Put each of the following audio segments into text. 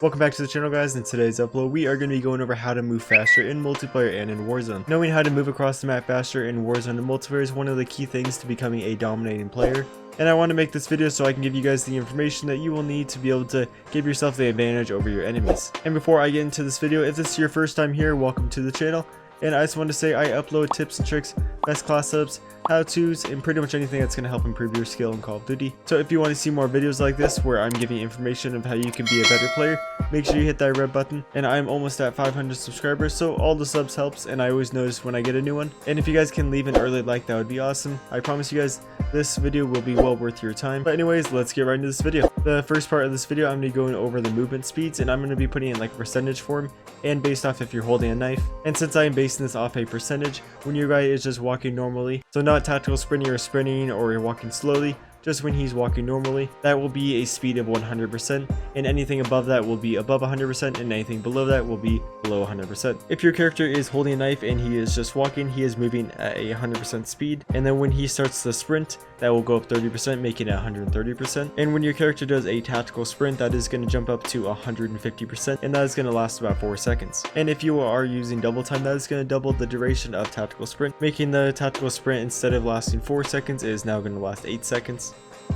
Welcome back to the channel, guys. In today's upload we are going to be going over how to move faster in multiplayer and in Warzone. Knowing how to move across the map faster in Warzone and multiplayer is one of the key things to becoming a dominating player. And I want to make this video so I can give you guys the information that you will need to be able to give yourself the advantage over your enemies. And before I get into this video, if this is your first time here, welcome to the channel. And I just want to say I upload tips and tricks, best class setups, how-tos, and pretty much anything that's going to help improve your skill in Call of Duty. So if you want to see more videos like this where I'm giving information of how you can be a better player, make sure you hit that red button. And I'm almost at 500 subscribers, so all the subs helps, and I always notice when I get a new one. And if you guys can leave an early like, that would be awesome. I promise you guys this video will be well worth your time. But anyways, let's get right into this video. The first part of this video, I'm going to be going over the movement speeds, and I'm going to be putting in like percentage form and based off if you're holding a knife. And since I am basing this off a percentage, when your guy is just walking normally, so not tactical sprinting or sprinting or you're walking slowly, just when he's walking normally, that will be a speed of 100%, and anything above that will be above 100%, and anything below that will be below 100%. If your character is holding a knife and he is just walking, he is moving at a 100% speed, and then when he starts to sprint, that will go up 30%, making it 130%. And when your character does a tactical sprint, that is going to jump up to 150%, and that is going to last about 4 seconds. And if you are using double time, that is going to double the duration of tactical sprint, making the tactical sprint, instead of lasting 4 seconds, is now going to last 8 seconds.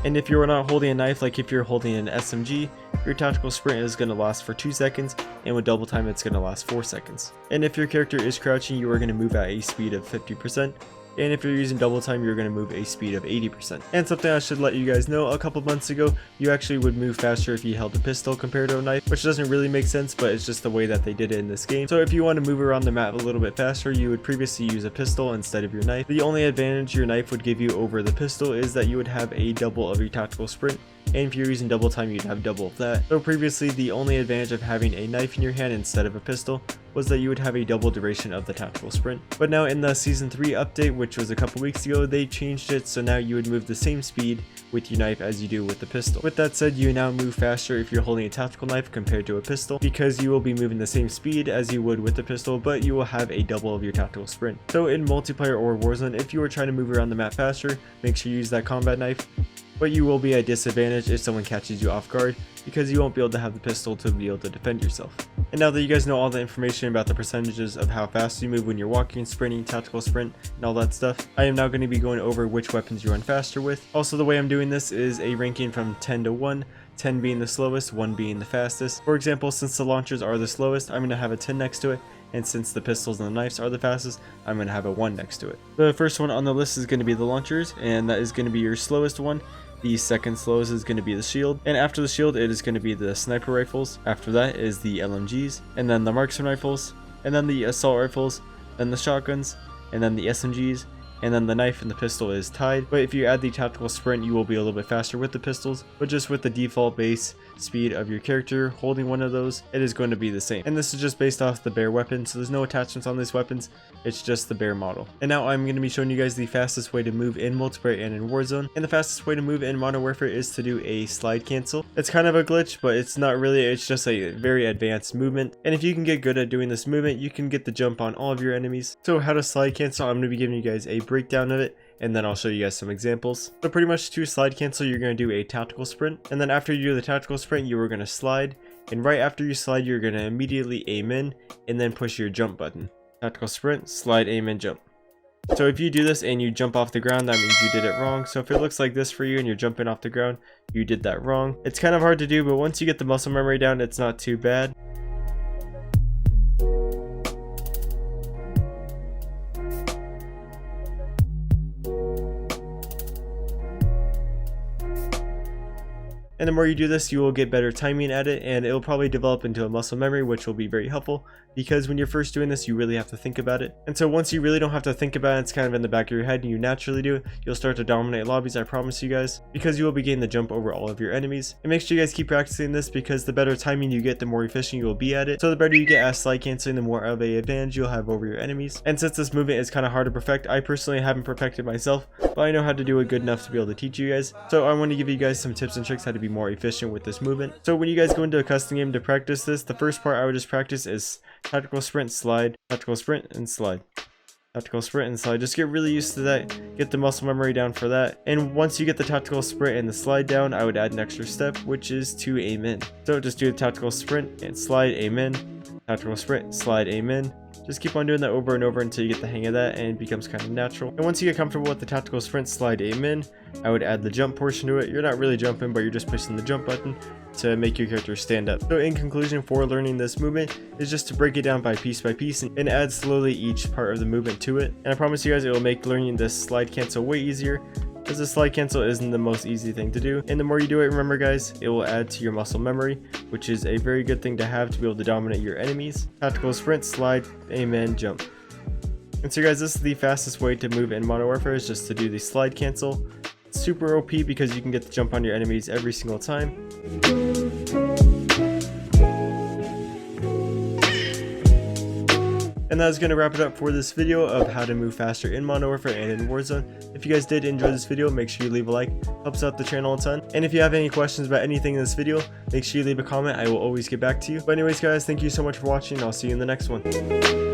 And if you're not holding a knife, like if you're holding an SMG, your tactical sprint is going to last for 2 seconds, and with double time it's going to last 4 seconds. And if your character is crouching, you are going to move at a speed of 50%. And if you're using double time, you're going to move a speed of 80%. And something I should let you guys know, a couple months ago, you actually would move faster if you held a pistol compared to a knife, which doesn't really make sense, but it's just the way that they did it in this game. So if you want to move around the map a little bit faster, you would previously use a pistol instead of your knife. The only advantage your knife would give you over the pistol is that you would have a double of your tactical sprint. And if you're using double time, you'd have double of that. So previously, the only advantage of having a knife in your hand instead of a pistol was that you would have a double duration of the tactical sprint. But now in the Season 3 update, which was a couple weeks ago, they changed it so now you would move the same speed with your knife as you do with the pistol. With that said, you now move faster if you're holding a tactical knife compared to a pistol, because you will be moving the same speed as you would with the pistol, but you will have a double of your tactical sprint. So in multiplayer or Warzone, if you are trying to move around the map faster, make sure you use that combat knife. But you will be at a disadvantage if someone catches you off guard, because you won't be able to have the pistol to be able to defend yourself. And now that you guys know all the information about the percentages of how fast you move when you're walking, sprinting, tactical sprint, and all that stuff, I am now going to be going over which weapons you run faster with. Also, the way I'm doing this is a ranking from 10 to 1, 10 being the slowest, 1 being the fastest. For example, since the launchers are the slowest, I'm going to have a 10 next to it. And since the pistols and the knives are the fastest, I'm going to have a 1 next to it. The first one on the list is going to be the launchers, and that is going to be your slowest one. The second slowest is going to be the shield, and after the shield it is going to be the sniper rifles. After that is the LMGs, and then the marksman rifles, and then the assault rifles, then the shotguns, and then the SMGs, and then the knife and the pistol is tied. But if you add the tactical sprint, you will be a little bit faster with the pistols, but just with the default base speed of your character holding one of those, it is going to be the same. And this is just based off the bare weapon, so there's no attachments on these weapons, it's just the bare model. And now I'm going to be showing you guys the fastest way to move in multiplayer and in Warzone. And the fastest way to move in Modern Warfare is to do a slide cancel. It's kind of a glitch, but it's not really, it's just a very advanced movement. And if you can get good at doing this movement, you can get the jump on all of your enemies. So how to slide cancel, I'm going to be giving you guys a breakdown of it, and then I'll show you guys some examples. So pretty much to slide cancel, you're going to do a tactical sprint, and then after you do the tactical sprint, you are going to slide, and right after you slide, you're going to immediately aim in, and then push your jump button. Tactical sprint, slide, aim, and jump. So if you do this and you jump off the ground, that means you did it wrong. So if it looks like this for you and you're jumping off the ground, you did that wrong. It's kind of hard to do, but once you get the muscle memory down, it's not too bad. And the more you do this, you will get better timing at it, and it will probably develop into a muscle memory, which will be very helpful, because when you're first doing this, you really have to think about it. And so once you really don't have to think about it, it's kind of in the back of your head and you naturally do it, you'll start to dominate lobbies, I promise you guys, because you will be getting the jump over all of your enemies. And make sure you guys keep practicing this, because the better timing you get, the more efficient you will be at it. So the better you get at slide canceling, the more of a advantage you'll have over your enemies. And since this movement is kind of hard to perfect, I personally haven't perfected myself, but I know how to do it good enough to be able to teach you guys. So I want to give you guys some tips and tricks how to be more efficient with this movement. So when you guys go into a custom game to practice this, the first part I would just practice is tactical sprint, slide, tactical sprint, and slide. tactical sprint and slide. Just get really used to that, get the muscle memory down for that. And once you get the tactical sprint and the slide down, I would add an extra step, which is to aim in. So just do the tactical sprint and slide, aim in, tactical sprint, slide, aim in. Just keep on doing that over and over until you get the hang of that and it becomes kind of natural. And once you get comfortable with the tactical sprint, slide, aim in, I would add the jump portion to it. You're not really jumping, but you're just pushing the jump button to make your character stand up. So in conclusion, for learning this movement is just to break it down by piece and add slowly each part of the movement to it. And I promise you guys it will make learning this slide cancel way easier, because the slide cancel isn't the most easy thing to do. And the more you do it, remember guys, it will add to your muscle memory, which is a very good thing to have to be able to dominate your enemies. Tactical sprint, slide, aim in, jump. And so guys, this is the fastest way to move in Modern Warfare, is just to do the slide cancel. It's super OP because you can get to jump on your enemies every single time. And that is going to wrap it up for this video of how to move faster in Modern Warfare and in Warzone. If you guys did enjoy this video, make sure you leave a like, helps out the channel a ton. And if you have any questions about anything in this video, make sure you leave a comment, I will always get back to you. But anyways guys, thank you so much for watching, I'll see you in the next one.